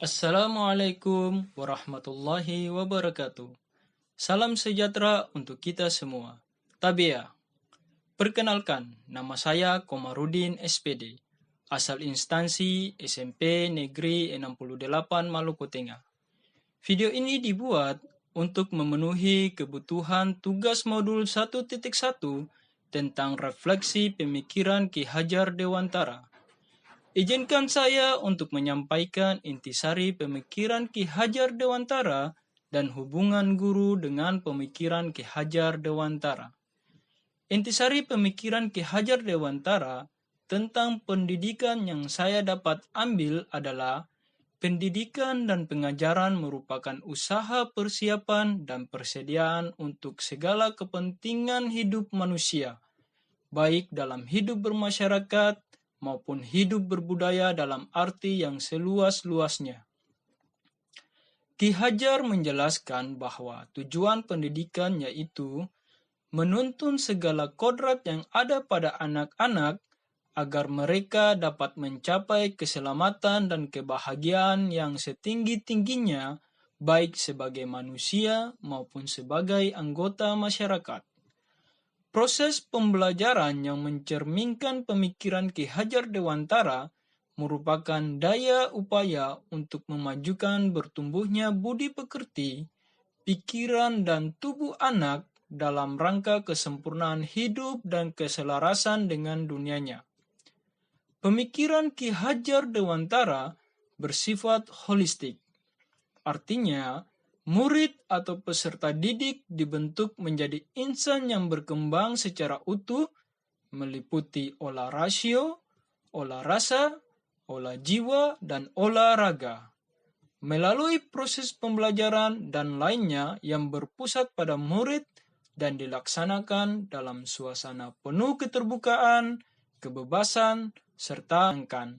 Assalamualaikum warahmatullahi wabarakatuh. Salam sejahtera untuk kita semua. Tabia. Perkenalkan, nama saya Komarudin SPD, asal instansi SMP Negeri 68 Maluku Tengah. Video ini dibuat untuk memenuhi kebutuhan tugas modul 1.1 tentang refleksi pemikiran Ki Hajar Dewantara. Izinkan saya untuk menyampaikan intisari pemikiran Ki Hajar Dewantara dan hubungan guru dengan pemikiran Ki Hajar Dewantara. Intisari pemikiran Ki Hajar Dewantara tentang pendidikan yang saya dapat ambil adalah pendidikan dan pengajaran merupakan usaha persiapan dan persediaan untuk segala kepentingan hidup manusia, baik dalam hidup bermasyarakat maupun hidup berbudaya dalam arti yang seluas-luasnya. Ki Hajar menjelaskan bahwa tujuan pendidikan yaitu menuntun segala kodrat yang ada pada anak-anak agar mereka dapat mencapai keselamatan dan kebahagiaan yang setinggi-tingginya baik sebagai manusia maupun sebagai anggota masyarakat. Proses pembelajaran yang mencerminkan pemikiran Ki Hajar Dewantara merupakan daya upaya untuk memajukan bertumbuhnya budi pekerti, pikiran dan tubuh anak dalam rangka kesempurnaan hidup dan keselarasan dengan dunianya. Pemikiran Ki Hajar Dewantara bersifat holistik. Artinya, murid atau peserta didik dibentuk menjadi insan yang berkembang secara utuh, meliputi olah rasio, olah rasa, olah jiwa, dan olah raga. Melalui proses pembelajaran dan lainnya yang berpusat pada murid dan dilaksanakan dalam suasana penuh keterbukaan, kebebasan, serta angkan.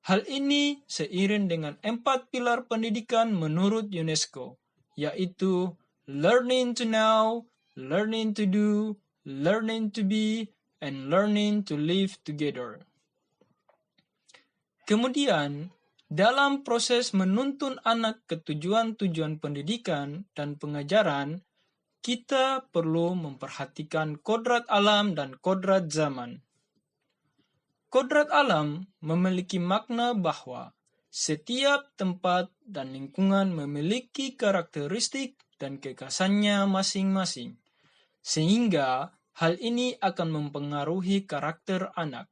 Hal ini seiring dengan 4 pilar pendidikan menurut UNESCO, yaitu learning to know, learning to do, learning to be, and learning to live together. Kemudian, dalam proses menuntun anak ke tujuan-tujuan pendidikan dan pengajaran, kita perlu memperhatikan kodrat alam dan kodrat zaman. Kodrat alam memiliki makna bahwa setiap tempat dan lingkungan memiliki karakteristik dan kekhasannya masing-masing, sehingga hal ini akan mempengaruhi karakter anak.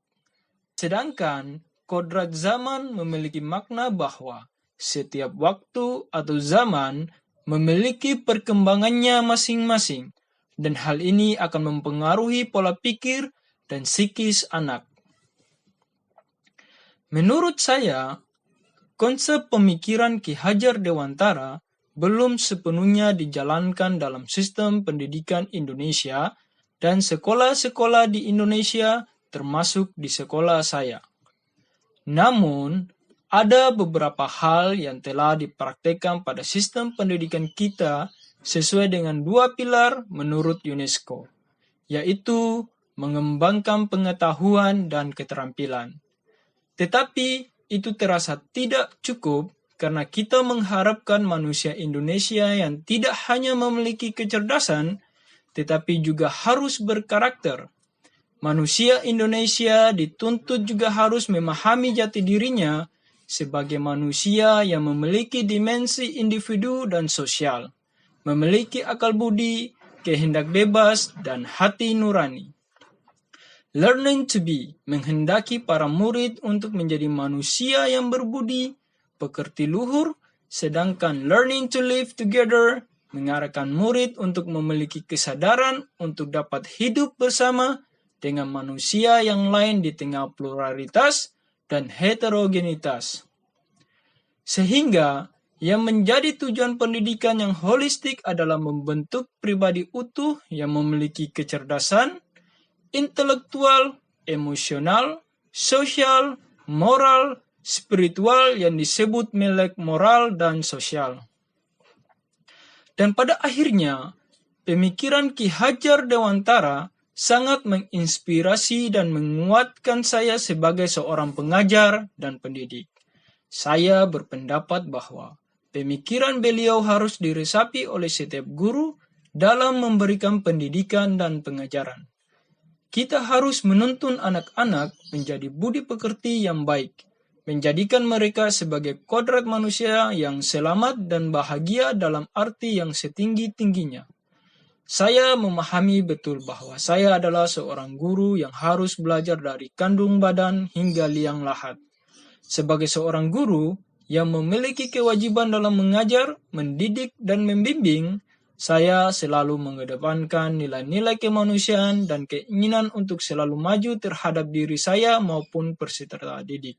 Sedangkan kodrat zaman memiliki makna bahwa setiap waktu atau zaman memiliki perkembangannya masing-masing, dan hal ini akan mempengaruhi pola pikir dan psikis anak. Menurut saya, konsep pemikiran Ki Hajar Dewantara belum sepenuhnya dijalankan dalam sistem pendidikan Indonesia dan sekolah-sekolah di Indonesia termasuk di sekolah saya. Namun, ada beberapa hal yang telah dipraktekkan pada sistem pendidikan kita sesuai dengan 2 pilar menurut UNESCO, yaitu mengembangkan pengetahuan dan keterampilan. Tetapi itu terasa tidak cukup karena kita mengharapkan manusia Indonesia yang tidak hanya memiliki kecerdasan, tetapi juga harus berkarakter. Manusia Indonesia dituntut juga harus memahami jati dirinya sebagai manusia yang memiliki dimensi individu dan sosial, memiliki akal budi, kehendak bebas, dan hati nurani. Learning to be menghendaki para murid untuk menjadi manusia yang berbudi, pekerti luhur, sedangkan learning to live together mengarahkan murid untuk memiliki kesadaran untuk dapat hidup bersama dengan manusia yang lain di tengah pluralitas dan heterogenitas. Sehingga yang menjadi tujuan pendidikan yang holistik adalah membentuk pribadi utuh yang memiliki kecerdasan, intelektual, emosional, sosial, moral, spiritual yang disebut melek moral dan sosial. Dan pada akhirnya, pemikiran Ki Hajar Dewantara sangat menginspirasi dan menguatkan saya sebagai seorang pengajar dan pendidik. Saya berpendapat bahwa pemikiran beliau harus diresapi oleh setiap guru dalam memberikan pendidikan dan pengajaran. Kita harus menuntun anak-anak menjadi budi pekerti yang baik, menjadikan mereka sebagai kodrat manusia yang selamat dan bahagia dalam arti yang setinggi-tingginya. Saya memahami betul bahwa saya adalah seorang guru yang harus belajar dari kandung badan hingga liang lahat. Sebagai seorang guru yang memiliki kewajiban dalam mengajar, mendidik, dan membimbing, saya selalu mengedepankan nilai-nilai kemanusiaan dan keinginan untuk selalu maju terhadap diri saya maupun peserta didik.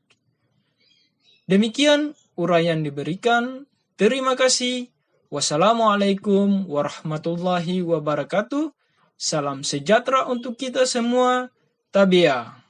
Demikian uraian diberikan. Terima kasih. Wassalamualaikum warahmatullahi wabarakatuh. Salam sejahtera untuk kita semua. Tabia.